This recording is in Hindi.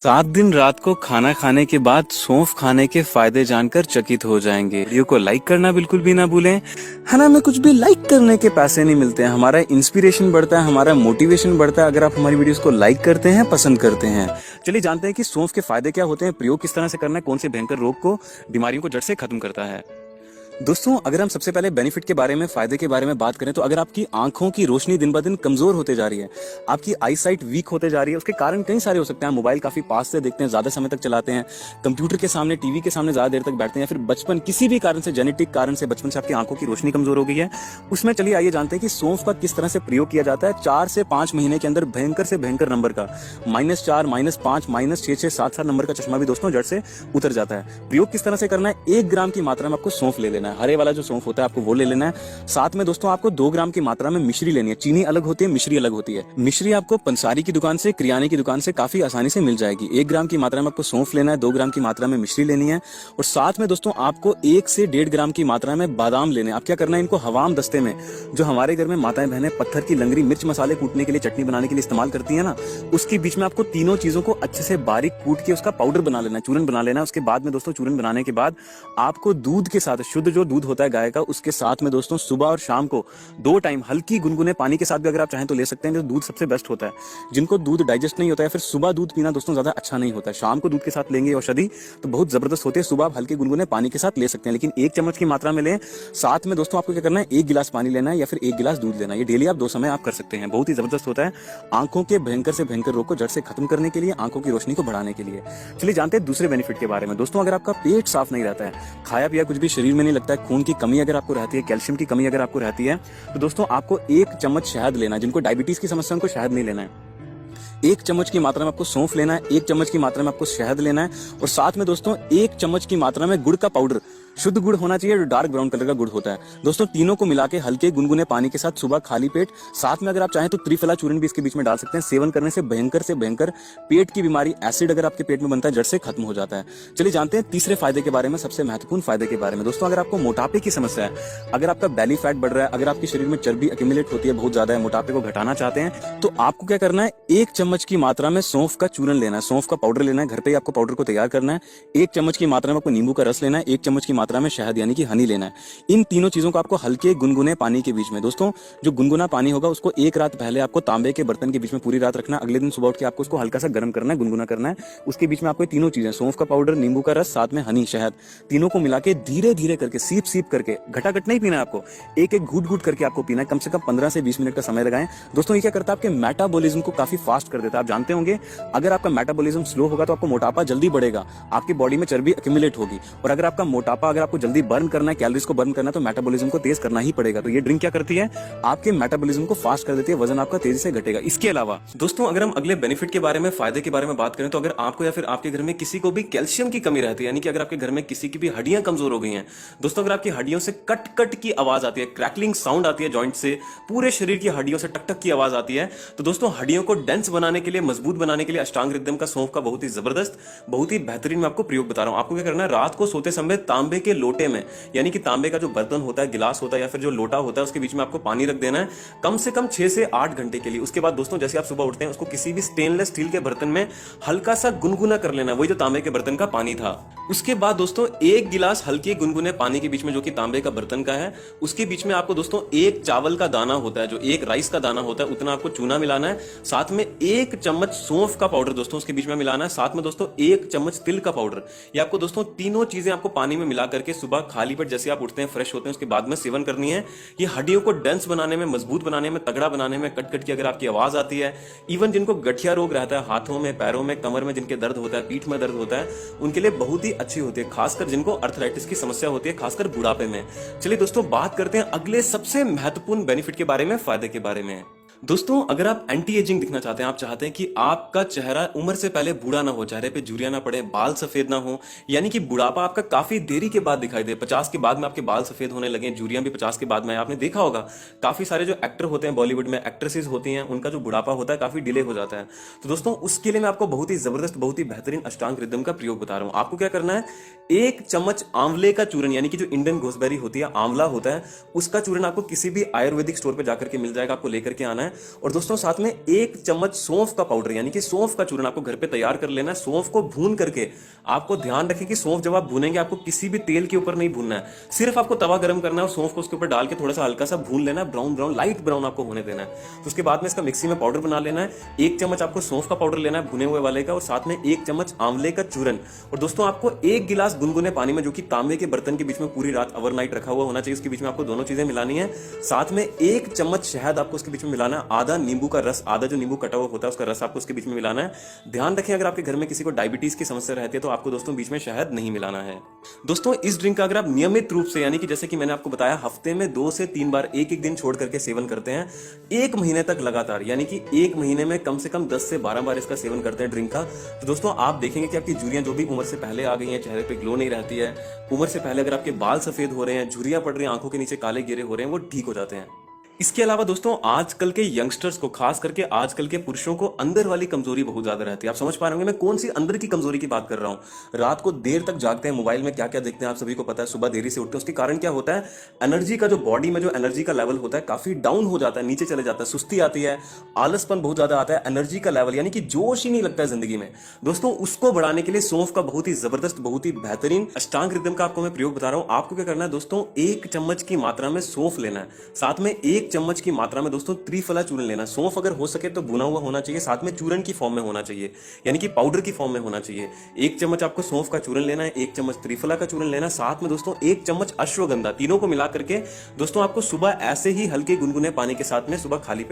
7 दिन रात को खाना खाने के बाद सौंफ खाने के फायदे जानकर चकित हो जाएंगे। वीडियो को लाइक करना बिल्कुल भी ना भूलें। है ना, हमें कुछ भी लाइक करने के पैसे नहीं मिलते हैं, हमारा इंस्पिरेशन बढ़ता है, हमारा मोटिवेशन बढ़ता है अगर आप हमारी वीडियोस को लाइक करते हैं, पसंद करते हैं। चलिए जानते हैं कि सौंफ के फायदे क्या होते हैं, प्रयोग किस तरह से करना है, कौन से भयंकर रोग को, बीमारियों को जड़ से खत्म करता है। दोस्तों, अगर हम सबसे पहले बेनिफिट के बारे में, फायदे के बारे में बात करें तो अगर आपकी आंखों की रोशनी दिन ब दिन कमजोर होते जा रही है, आपकी आई साइट वीक होते जा रही है, उसके कारण कई सारे हो सकते हैं। मोबाइल काफी पास से देखते हैं, ज्यादा समय तक चलाते हैं, कंप्यूटर के सामने, टीवी के सामने ज्यादा देर तक बैठते हैं, या फिर बचपन किसी भी कारण से, जेनेटिक कारण से बचपन से आपकी आंखों की रोशनी कमजोर हो गई है, उसमें चलिए आइए जानते हैं कि सौंफ का किस तरह से प्रयोग किया जाता है। 4 से 5 महीने के अंदर भयंकर से भयंकर नंबर का -4, -5, -6, 7 नंबर का चश्मा भी दोस्तों जड़ से उतर जाता है। प्रयोग किस तरह से करना है, 1 ग्राम की मात्रा में आपको सौंफ ले लेना है, हरे वाला जो सौंफ होता है आपको वो ले लेना है। साथ में दोस्तों आपको 2 ग्राम की मात्रा में मिश्री लेनी है। चीनी अलग होती है, मिश्री अलग होती है। मिश्री आपको पंसारी की दुकान से, किराने की दुकान से काफी आसानी से मिल जाएगी। 1 ग्राम की मात्रा में आपको सौंफ लेना है, 2 ग्राम की मात्रा में मिश्री लेनी है, और साथ में दोस्तों आपको 1 से 1.5 ग्राम की मात्रा में बादाम लेने हैं। आप क्या करना है, इनको हवाम दस्ते में, जो हमारे घर में माताएं बहनें पत्थर की लंगरी मिर्च मसाले कूटने के लिए, चटनी बनाने के लिए इस्तेमाल करती है ना, उसके बीच में आपको तीनों चीजों को अच्छे से बारीक कूट के उसका पाउडर बना लेना है, चूरन बना लेना है। उसके बाद में दोस्तों चूरन बनाने के बाद आपको दूध के साथ, शुद्ध जो दूध होता है गाय का, उसके साथ में दोस्तों सुबह और शाम को 2 टाइम हल्की गुनगुने पानी के साथ भी अगर आप चाहें तो ले सकते हैं, जो दूध सबसे बेस्ट होता है। जिनको दूध डाइजेस्ट नहीं होता है, फिर सुबह दूध पीना दोस्तों ज्यादा अच्छा नहीं होता है, शाम को दूध के साथ लेंगे औषधि तो बहुत जबरदस्त होती है। सुबह आप हल्के गुनगुने पानी के साथ ले सकते हैं, लेकिन 1 चम्मच की मात्रा में लें। साथ में दोस्तों आपको क्या करना है, 1 गिलास पानी लेना है या फिर 1 गिलास दूध लेना है। ये डेली आप 2 समय आप कर सकते हैं, बहुत ही जबरदस्त होता है आंखों के भयंकर से भयंकर रोग को जड़ से खत्म करने के लिए, आंखों की रोशनी को बढ़ाने के लिए। चलिए जानते हैं दूसरे बेनिफिट के बारे में। दोस्तों, अगर आपका पेट साफ नहीं रहता है, खाया पिया कुछ भी शरीर में नहीं लगता है, खून की कमी अगर आपको रहती है, कैल्शियम की कमी अगर आपको रहती है, तो दोस्तों आपको 1 चम्मच शहद लेना है। जिनको डायबिटीज की समस्या है उनको शहद नहीं लेना है। 1 चम्मच की मात्रा में आपको सौंफ लेना है, 1 चम्मच की मात्रा में आपको शहद लेना है, और साथ में दोस्तों 1 चम्मच की मात्रा में गुड़ का पाउडर, शुद्ध गुड़ होना चाहिए, जो डार्क ब्राउन कलर का गुड़ होता है। दोस्तों तीनों को मिला के हल्के गुनगुने पानी के साथ सुबह खाली पेट, साथ में अगर आप चाहें तो त्रिफला चूर्ण भी इसके बीच में डाल सकते हैं। सेवन करने से भयंकर पेट की बीमारी, एसिड अगर आपके पेट में बनता है, जड़ से खत्म हो जाता है। चलिए जानते हैं तीसरे फायदे के बारे में, सबसे महत्वपूर्ण फायदे के बारे में। दोस्तों, अगर आपको मोटापे की समस्या है, अगर आपका बेली फैट बढ़ रहा है, अगर आपके शरीर में चर्बी एक्यूमुलेट होती है बहुत ज्यादा है, मोटापे को घटाना चाहते हैं, तो आपको क्या करना है, 1 चम्मच की मात्रा में सौंफ का चूर्ण लेना है, सौंफ का पाउडर लेना है। घर पे ही आपको पाउडर को तैयार करना है। 1 चम्मच की मात्रा में आपको नींबू का रस लेना है, 1 चम्मच की मात्रा में शहद यानी कि हनी लेना है। इन तीनों चीजों को आपको हल्के गुनगुने पानी के बीच में, दोस्तों जो गुनगुना पानी होगा उसको 1 रात पहले आपको तांबे के बर्तन के बीच में पूरी रात रखना। अगले दिन सुबह उठ के आपको उसको हल्का सा गर्म करना है, गुनगुना करना है। उसके बीच में आपको तीनों चीजें, सौंफ का पाउडर, नींबू का रस, साथ में हनी, शहद, तीनों को मिला के धीरे धीरे करके, सीप सीप करके, घटाघट नहीं पीना है आपको, एक एक घूट घूट करके आपको पीना है। कम से कम 15 से 20 मिनट का समय लगाएं। दोस्तों ये क्या करता है, आपके मेटाबॉलिज्म को काफी फास्ट कर देता है। आप जानते होंगे अगर आपका मेटाबॉलिज्म स्लो होगा तो आपको मोटापा जल्दी बढ़ेगा, आपकी बॉडी में चर्बी एक्यूमुलेट होगी, और अगर आपका मोटापा, अगर आपको जल्दी बर्न करना है, कैलोरीज को बर्न करना है, तो मेटाबॉलिज्म को तेज करना ही पड़ेगा। तो ये ड्रिंक क्या करती है, आपके मेटाबॉलिज्म को फास्ट कर देती है, वजन आपका तेजी से घटेगा। इसके अलावा दोस्तों अगर हम अगले बेनिफिट के बारे में, फायदे के बारे में बात करें, तो अगर आपको या फिर आपके घर में किसी को भी कैल्शियम की कमी रहती है, यानी कि अगर आपके घर में किसी की भी हड्डियां कमजोर हो गई हैं, दोस्तों अगर आपकी हड्डियों से कट कट की आवाज आती है, क्रैकलिंग साउंड आती है जॉइंट से, पूरे शरीर की हड्डियों से टक टक की आवाज आती है, तो दोस्तों हड्डियों को डेंस बनाने के लिए, मजबूत बनाने के लिए अष्टांग हृदय का सौंफ का बहुत ही जबरदस्त, बहुत ही बेहतरीन मैं आपको प्रयोग बता रहा हूं। आपको क्या करना है, रात को सोते समय तांबे के लोटे में, यानी कि तांबे का जो बर्तन होता है, गिलास होता है या फिर जो लोटा होता है, उसके बीच में आपको पानी रख देना है कम से कम 6 से 8 घंटे के लिए। उसके बाद दोस्तों जैसे आप सुबह उठते हैं, उसको किसी भी स्टेनलेस स्टील के बर्तन में हल्का सा गुनगुना कर लेना, वही जो तांबे के बर्तन का पानी था। उसके बाद दोस्तों 1 गिलास हल्के गुनगुने पानी के बीच में, जो कि तांबे का बर्तन का है, उसके बीच में आपको दोस्तों 1 चावल का दाना होता है, जो 1 राइस का दाना होता है, उतना आपको चूना मिलाना है। साथ में 1 चम्मच सौंफ का पाउडर दोस्तों उसके बीच में मिलाना है। साथ में दोस्तों 1 चम्मच तिल का पाउडर। ये आपको दोस्तों तीनों चीजें आपको पानी में मिला करके सुबह खाली पेट जैसे आप उठते हैं, फ्रेश होते हैं, उसके बाद में सेवन करनी है। ये हड्डियों को डेंस बनाने में, मजबूत बनाने में, तगड़ा बनाने में, कट कट की अगर आपकी आवाज आती है, इवन जिनको गठिया रोग रहता है, हाथों में, पैरों में, कमर में जिनके दर्द होता है, पीठ में दर्द होता है, उनके लिए बहुत ही अच्छी होती है, खासकर जिनको अर्थराइटिस की समस्या होती है, खासकर बुढ़ापे में। चलिए दोस्तों बात करते हैं अगले सबसे महत्वपूर्ण बेनिफिट के बारे में, फायदे के बारे में। दोस्तों अगर आप एंटी एजिंग दिखना चाहते हैं, आप चाहते हैं कि आपका चेहरा उम्र से पहले बूढ़ा ना हो, चेहरे पे झुर्रियां ना पड़े, बाल सफेद ना हो, यानी कि बुढ़ापा आपका काफी देरी के बाद दिखाई दे, 50 के बाद में आपके बाल सफेद होने लगे, झुर्रियां भी 50 के बाद में। आपने देखा होगा काफी सारे जो एक्टर होते हैं बॉलीवुड में, एक्ट्रेसेस होती हैं, उनका जो बुढ़ापा होता है काफी डिले हो जाता है। तो दोस्तों उसके लिए मैं आपको बहुत ही जबरदस्त, बहुत ही बेहतरीन अष्टांग हृदय का प्रयोग बता रहा हूं। आपको क्या करना है, 1 चम्मच आंवले का चूर्ण, यानी कि जो इंडियन घोसबेरी होती है, आंवला होता है, उसका चूर्ण आपको किसी भी आयुर्वेदिक स्टोर पर जाकर के मिल जाएगा, आपको लेकर के आना है। है। और दोस्तों साथ में 1 चम्मच सौंफ का पाउडर यानी कि सौंफ का चूर्ण आपको घर पे तैयार कर लेना है। सौंफ को भून करके आपको ध्यान रखें कि सौंफ जब आप भूनेंगे आपको किसी भी तेल के ऊपर नहीं भूनना है, सिर्फ आपको तवा गर्म करना है और सौंफ को उसके ऊपर डाल के थोड़ा सा हल्का सा भून लेना है, ब्राउन ब्राउन लाइट ब्राउन आपको होने देना है। तो उसके बाद में इसका मिक्सी में पाउडर बना लेना है। 1 चम्मच आपको सौंफ का पाउडर लेना है भुने हुए वाले का, और साथ में 1 चम्मच आंवले का चूर्ण। और दोस्तों आपको 1 गिलास गुनगुने पानी में, जो कि तांबे के बर्तन के बीच में पूरी रात ओवरनाइट रखा हुआ होना चाहिए, उसके बीच में आपको दोनों चीजें मिलानी है। साथ में 1 चम्मच शहद आपको उसके बीच में मिलाना है। आधा नींबू का रस, आधा जो नींबू कटा हुआ होता है उसका रस आपको उसके बीच में मिलाना है। ध्यान रखें अगर आपके घर में किसी को डायबिटीज की समस्या रहती है तो आपको दोस्तों बीच में शहद नहीं मिलाना है। दोस्तों इस ड्रिंक का अगर आप नियमित रूप से, यानी कि जैसे कि मैंने आपको बताया, हफ्ते में 2 से 3 बार एक एक दिन छोड़ करके सेवन करते हैं, 1 महीने तक लगातार, यानी कि 1 महीने में कम से कम 10 से 12 बार इसका सेवन करते हैं ड्रिंक का, तो दोस्तों आप देखेंगे कि आपकी झुर्रियां जो भी उम्र से पहले आ गई हैं, चेहरे पे ग्लो नहीं रहती है, उम्र से पहले अगर आपके बाल सफेद हो रहे हैं, झुर्रियां पड़ रही हैं, आंखों के नीचे काले घेरे हो रहे हैं, वो ठीक हो जाते हैं। इसके अलावा दोस्तों आजकल के यंगस्टर्स को, खास करके आजकल के पुरुषों को अंदर वाली कमजोरी बहुत ज्यादा रहती है। आप समझ पा रहे होंगे मैं कौन सी अंदर की कमजोरी की बात कर रहा हूं। रात को देर तक जागते हैं, मोबाइल में क्या क्या देखते हैं आप सभी को पता है, सुबह देरी से उठते हैं, उसके कारण क्या होता है, एनर्जी का जो बॉडी में जो एनर्जी का लेवल होता है काफी डाउन हो जाता है, नीचे चले जाता है, सुस्ती आती है, आलसपन बहुत ज्यादा आता है, एनर्जी का लेवल यानी कि जोश ही नहीं लगता है जिंदगी में। दोस्तों उसको बढ़ाने के लिए सौंफ का बहुत ही जबरदस्त, बहुत ही बेहतरीन अष्टांग रिदम का आपको मैं प्रयोग बता रहा हूं। आपको क्या करना है दोस्तों, 1 चम्मच की मात्रा में सौंफ लेना है, साथ में 1 चम्मच की मात्रा में दोस्तों त्रिफला चूर्ण लेना। सौंफ अगर हो सके तो भुना हुआ होना चाहिए, साथ में चूर्ण की फॉर्म में होना चाहिए, यानी कि पाउडर की फॉर्म में होना चाहिए। 1 चम्मच आपको सौंफ का चूर्ण लेना है, 1 चम्मच त्रिफला का चूर्ण लेना, साथ में दोस्तों 1 चम्मच अश्वगंधा, तीनों को मिला करके दोस्तों आपको सुबह ऐसे ही हल्के गुनगुने पानी के साथ में सुबह खाली पेट